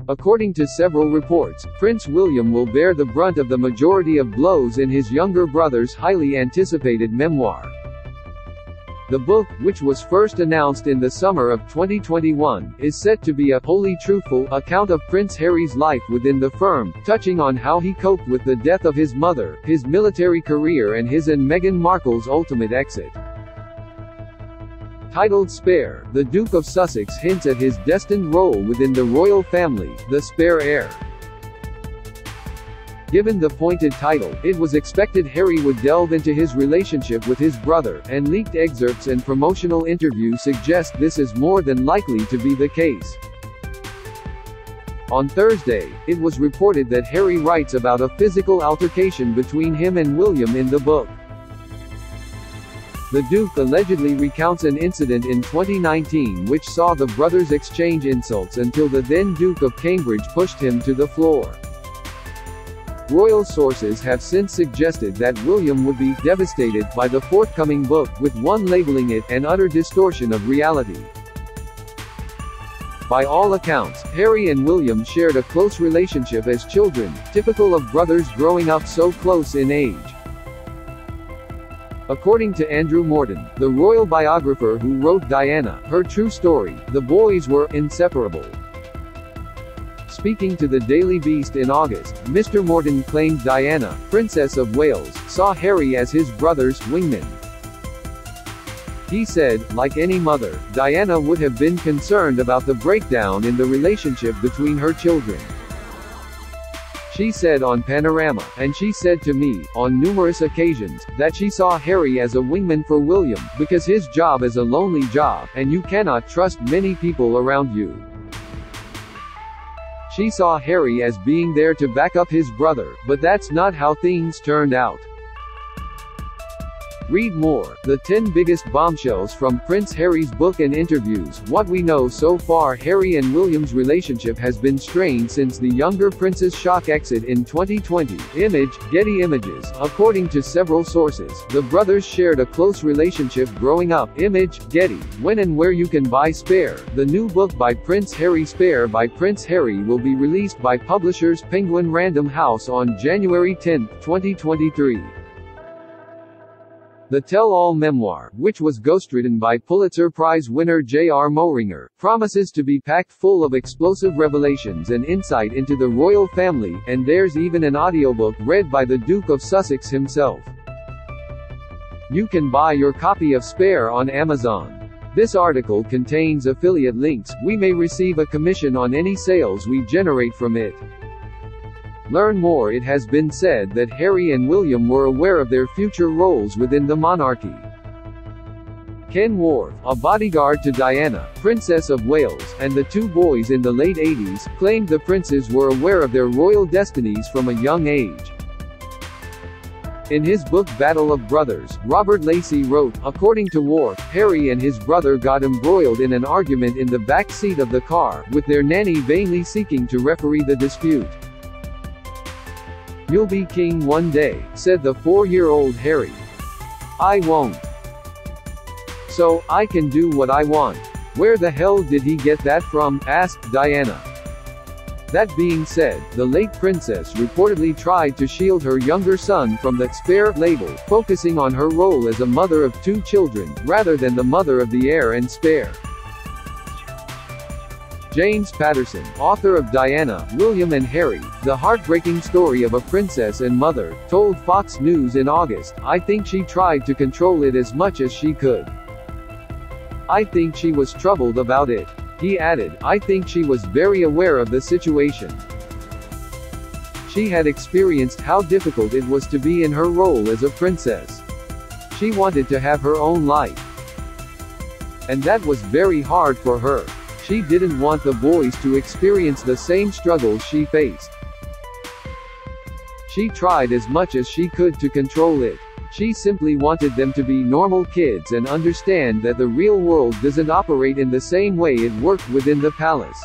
According to several reports, Prince William will bear the brunt of the majority of blows in his younger brother's highly anticipated memoir. The book, which was first announced in the summer of 2021, is set to be a wholly truthful account of Prince Harry's life within the firm, touching on how he coped with the death of his mother, his military career and his and Meghan Markle's ultimate exit. Titled Spare, the Duke of Sussex hints at his destined role within the royal family, the spare heir. Given the pointed title, it was expected Harry would delve into his relationship with his brother, and leaked excerpts and promotional interviews suggest this is more than likely to be the case. On Thursday, it was reported that Harry writes about a physical altercation between him and William in the book. The Duke allegedly recounts an incident in 2019 which saw the brothers exchange insults until the then Duke of Cambridge pushed him to the floor. Royal sources have since suggested that William would be devastated by the forthcoming book, with one labeling it an utter distortion of reality. By all accounts, Harry and William shared a close relationship as children, typical of brothers growing up so close in age. According to Andrew Morton, the royal biographer who wrote Diana, her true story, the boys were inseparable. Speaking to the Daily Beast in August, Mr. Morton claimed Diana, Princess of Wales, saw Harry as his brother's wingman. He said, like any mother, Diana would have been concerned about the breakdown in the relationship between her children. She said on Panorama, and she said to me, on numerous occasions, that she saw Harry as a wingman for William, because his job is a lonely job, and you cannot trust many people around you. She saw Harry as being there to back up his brother, but that's not how things turned out. Read more, the 10 biggest bombshells from Prince Harry's book and interviews. What we know so far: Harry and William's relationship has been strained since the younger prince's shock exit in 2020. Image, Getty Images. According to several sources, the brothers shared a close relationship growing up. Image, Getty. When and where you can buy Spare, the new book by Prince Harry. Spare by Prince Harry will be released by publishers Penguin Random House on January 10, 2023. The tell-all memoir, which was ghostwritten by Pulitzer Prize winner J.R. Moehringer, promises to be packed full of explosive revelations and insight into the royal family, and there's even an audiobook read by the Duke of Sussex himself. You can buy your copy of Spare on Amazon. This article contains affiliate links. We may receive a commission on any sales we generate from it. Learn more. It has been said that Harry and William were aware of their future roles within the monarchy. Ken Worth, a bodyguard to Diana, Princess of Wales, and the two boys in the late 80s, claimed the princes were aware of their royal destinies from a young age. In his book Battle of Brothers, Robert Lacey wrote, according to Worth, Harry and his brother got embroiled in an argument in the back seat of the car, with their nanny vainly seeking to referee the dispute. "You'll be king one day," said the 4-year-old Harry. "I won't. So, I can do what I want." "Where the hell did he get that from?" asked Diana. That being said, the late princess reportedly tried to shield her younger son from the Spare label, focusing on her role as a mother of 2 children, rather than the mother of the heir and Spare. James Patterson, author of Diana, William and Harry, The Heartbreaking Story of a Princess and Mother, told Fox News in August, "I think she tried to control it as much as she could. I think she was troubled about it." He added, "I think she was very aware of the situation. She had experienced how difficult it was to be in her role as a princess. She wanted to have her own life. And that was very hard for her. She didn't want the boys to experience the same struggles she faced. She tried as much as she could to control it. She simply wanted them to be normal kids and understand that the real world doesn't operate in the same way it worked within the palace.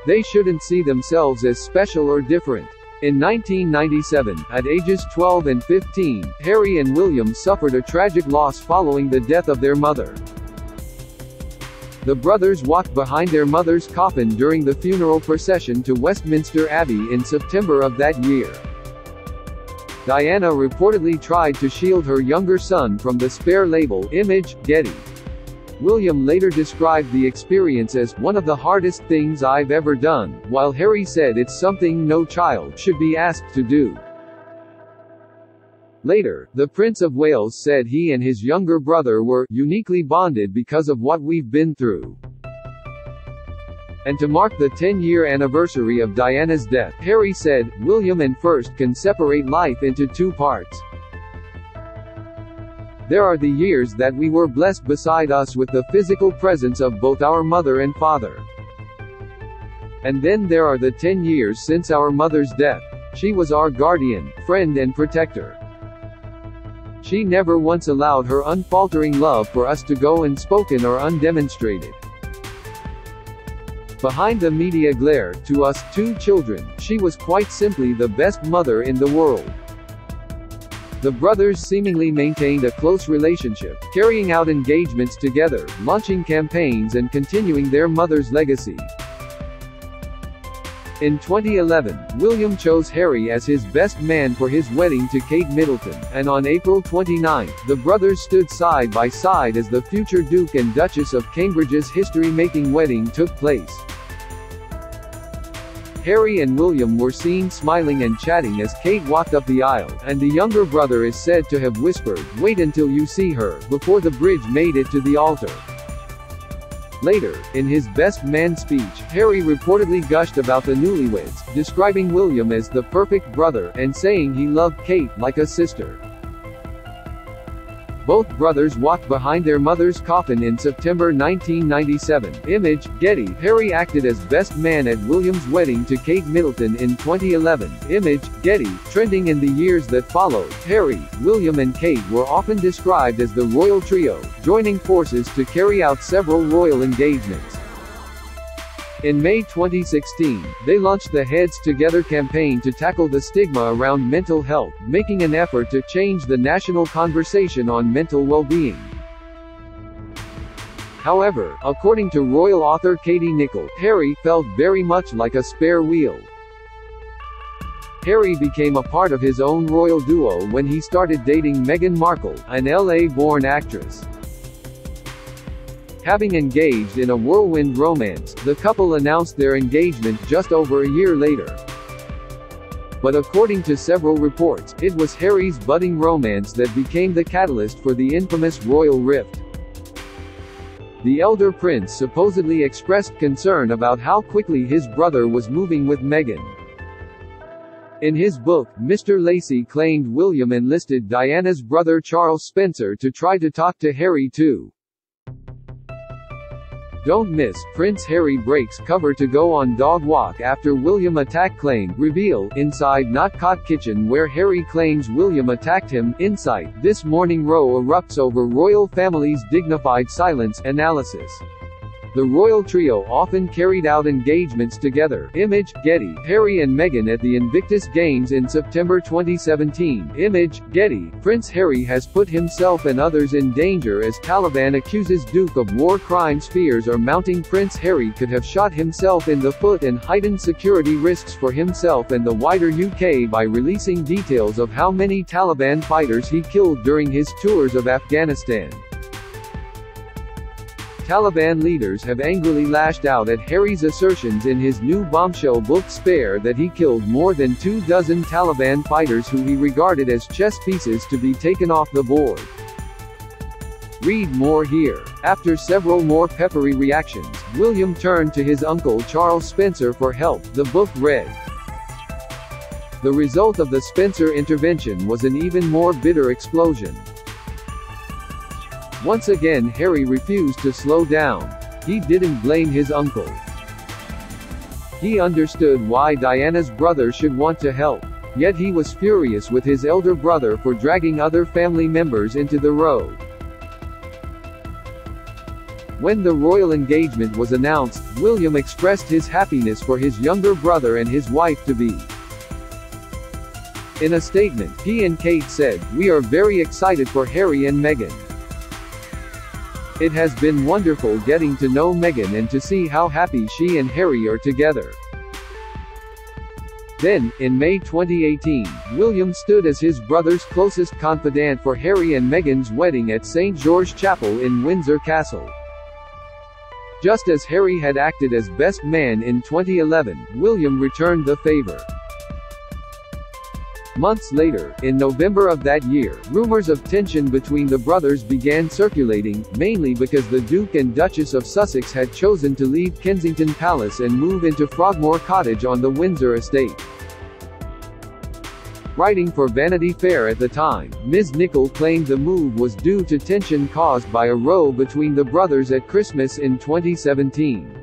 They shouldn't see themselves as special or different." In 1997, at ages 12 and 15, Harry and William suffered a tragic loss following the death of their mother. The brothers walked behind their mother's coffin during the funeral procession to Westminster Abbey in September of that year. Diana reportedly tried to shield her younger son from the spare label, Image, Getty. William later described the experience as one of the hardest things I've ever done, while Harry said it's something no child should be asked to do. Later, the Prince of Wales said he and his younger brother were uniquely bonded because of what we've been through. And to mark the 10-year anniversary of Diana's death, Harry said, William and First can separate life into two parts. There are the years that we were blessed beside us with the physical presence of both our mother and father. And then there are the 10 years since our mother's death. She was our guardian, friend and protector. She never once allowed her unfaltering love for us to go unspoken or undemonstrated. Behind the media glare, to us, two children, she was quite simply the best mother in the world. The brothers seemingly maintained a close relationship, carrying out engagements together, launching campaigns and continuing their mother's legacy. In 2011, William chose Harry as his best man for his wedding to Kate Middleton, and on April 29, the brothers stood side by side as the future Duke and Duchess of Cambridge's history-making wedding took place. Harry and William were seen smiling and chatting as Kate walked up the aisle, and the younger brother is said to have whispered, "Wait until you see her," before the bridge made it to the altar. Later, in his best man speech, Harry reportedly gushed about the newlyweds, describing William as the perfect brother, and saying he loved Kate like a sister. Both brothers walked behind their mother's coffin in September 1997. Image, Getty. Harry acted as best man at William's wedding to Kate Middleton in 2011. Image, Getty. Trending in the years that followed, Harry, William and Kate were often described as the royal trio, joining forces to carry out several royal engagements. In May 2016, they launched the Heads Together campaign to tackle the stigma around mental health, making an effort to change the national conversation on mental well-being. However, according to royal author Katie Nicholl, Harry felt very much like a spare wheel. Harry became a part of his own royal duo when he started dating Meghan Markle, an LA-born actress. Having engaged in a whirlwind romance, the couple announced their engagement just over a year later. But according to several reports, it was Harry's budding romance that became the catalyst for the infamous royal rift. The elder prince supposedly expressed concern about how quickly his brother was moving with Meghan. In his book, Mr. Lacey claimed William enlisted Diana's brother Charles Spencer to try to talk to Harry too. Don't miss, Prince Harry breaks cover to go on dog walk after William attack claim, reveal, inside Not Caught kitchen where Harry claims William attacked him, insight, This Morning Row erupts over royal family's dignified silence, analysis. The royal trio often carried out engagements together. Image, Getty. Harry and Meghan at the Invictus Games in September 2017. Image, Getty. Prince Harry has put himself and others in danger as Taliban accuses Duke of war crimes. Fears are mounting. Prince Harry could have shot himself in the foot and heightened security risks for himself and the wider UK by releasing details of how many Taliban fighters he killed during his tours of Afghanistan. Taliban leaders have angrily lashed out at Harry's assertions in his new bombshell book Spare that he killed more than 24 Taliban fighters who he regarded as chess pieces to be taken off the board. Read more here. After several more peppery reactions, William turned to his uncle Charles Spencer for help, the book read. The result of the Spencer intervention was an even more bitter explosion. Once again Harry refused to slow down. He didn't blame his uncle. He understood why Diana's brother should want to help. Yet he was furious with his elder brother for dragging other family members into the row. When the royal engagement was announced, William expressed his happiness for his younger brother and his wife-to-be. In a statement, he and Kate said, "We are very excited for Harry and Meghan. It has been wonderful getting to know Meghan and to see how happy she and Harry are together." Then, in May 2018, William stood as his brother's closest confidant for Harry and Meghan's wedding at St. George Chapel in Windsor Castle. Just as Harry had acted as best man in 2011, William returned the favor. Months later, in November of that year, rumors of tension between the brothers began circulating, mainly because the Duke and Duchess of Sussex had chosen to leave Kensington Palace and move into Frogmore Cottage on the Windsor estate. Writing for Vanity Fair at the time, Ms. Nichol claimed the move was due to tension caused by a row between the brothers at Christmas in 2017.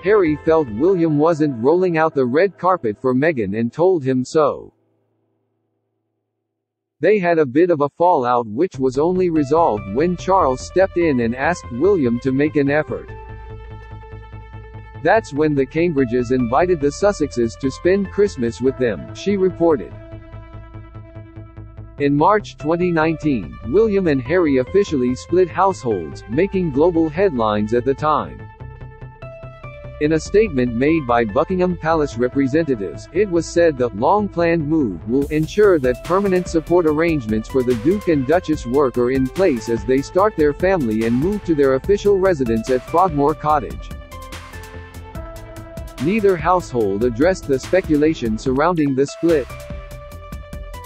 Harry felt William wasn't rolling out the red carpet for Meghan and told him so. They had a bit of a fallout which was only resolved when Charles stepped in and asked William to make an effort. That's when the Cambridges invited the Sussexes to spend Christmas with them, she reported. In March 2019, William and Harry officially split households, making global headlines at the time. In a statement made by Buckingham Palace representatives, it was said the long-planned move will ensure that permanent support arrangements for the Duke and Duchess work are in place as they start their family and move to their official residence at Frogmore Cottage. Neither household addressed the speculation surrounding the split.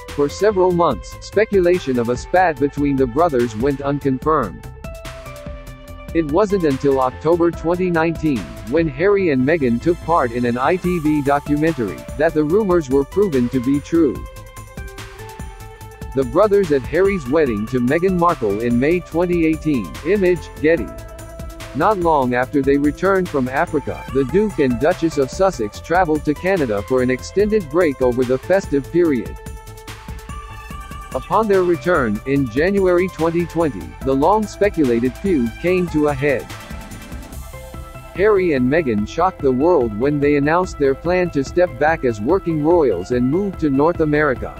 For several months, speculation of a spat between the brothers went unconfirmed. It wasn't until October 2019, when Harry and Meghan took part in an ITV documentary, that the rumors were proven to be true. The brothers at Harry's wedding to Meghan Markle in May 2018, image, Getty. Not long after they returned from Africa, the Duke and Duchess of Sussex traveled to Canada for an extended break over the festive period. Upon their return, in January 2020, the long-speculated feud came to a head. Harry and Meghan shocked the world when they announced their plan to step back as working royals and move to North America.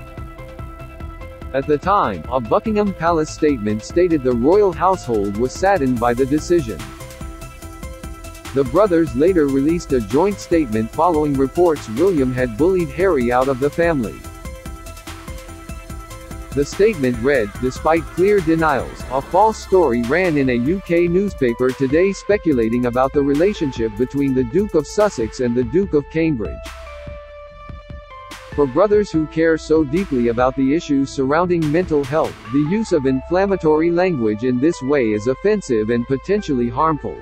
At the time, a Buckingham Palace statement stated the royal household was saddened by the decision. The brothers later released a joint statement following reports William had bullied Harry out of the family. The statement read, "Despite clear denials, a false story ran in a UK newspaper today speculating about the relationship between the Duke of Sussex and the Duke of Cambridge. For brothers who care so deeply about the issues surrounding mental health, the use of inflammatory language in this way is offensive and potentially harmful."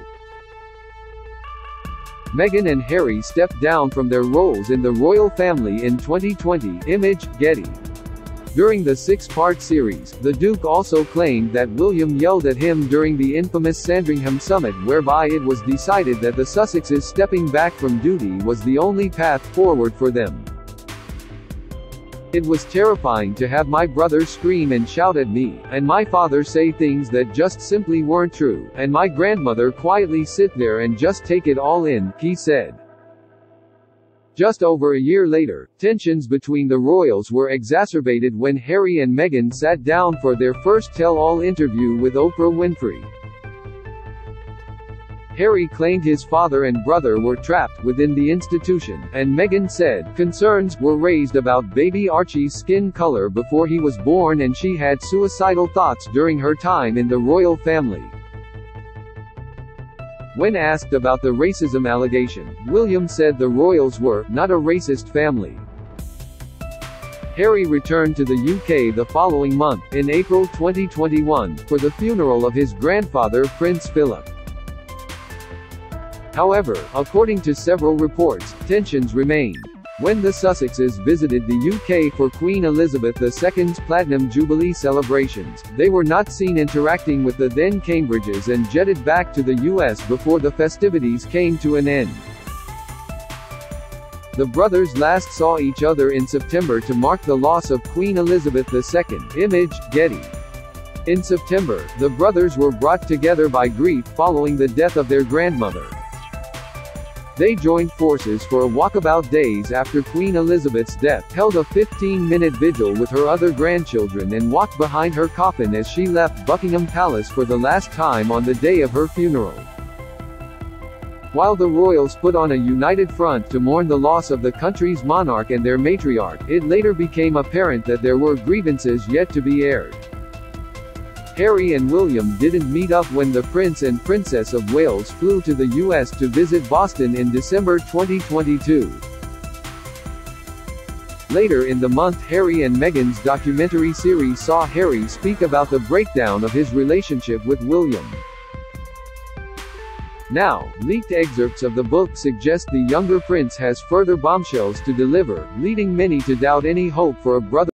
Meghan and Harry stepped down from their roles in the royal family in 2020, image, Getty. During the six-part series, the Duke also claimed that William yelled at him during the infamous Sandringham summit, whereby it was decided that the Sussexes stepping back from duty was the only path forward for them. "It was terrifying to have my brother scream and shout at me, and my father say things that just simply weren't true, and my grandmother quietly sit there and just take it all in," he said. Just over a year later, tensions between the royals were exacerbated when Harry and Meghan sat down for their first tell-all interview with Oprah Winfrey. Harry claimed his father and brother were trapped within the institution, and Meghan said concerns were raised about baby Archie's skin color before he was born and she had suicidal thoughts during her time in the royal family. When asked about the racism allegation, William said the royals were not a racist family. Harry returned to the UK the following month, in April 2021, for the funeral of his grandfather Prince Philip. However, according to several reports, tensions remained. When the Sussexes visited the UK for Queen Elizabeth II's Platinum Jubilee celebrations, they were not seen interacting with the then Cambridges and jetted back to the US before the festivities came to an end. The brothers last saw each other in September to mark the loss of Queen Elizabeth II, image, Getty. In September, the brothers were brought together by grief following the death of their grandmother. They joined forces for a walkabout days after Queen Elizabeth's death, held a 15-minute vigil with her other grandchildren and walked behind her coffin as she left Buckingham Palace for the last time on the day of her funeral. While the royals put on a united front to mourn the loss of the country's monarch and their matriarch, it later became apparent that there were grievances yet to be aired. Harry and William didn't meet up when the Prince and Princess of Wales flew to the US to visit Boston in December 2022. Later in the month, Harry and Meghan's documentary series saw Harry speak about the breakdown of his relationship with William. Now, leaked excerpts of the book suggest the younger prince has further bombshells to deliver, leading many to doubt any hope for a brother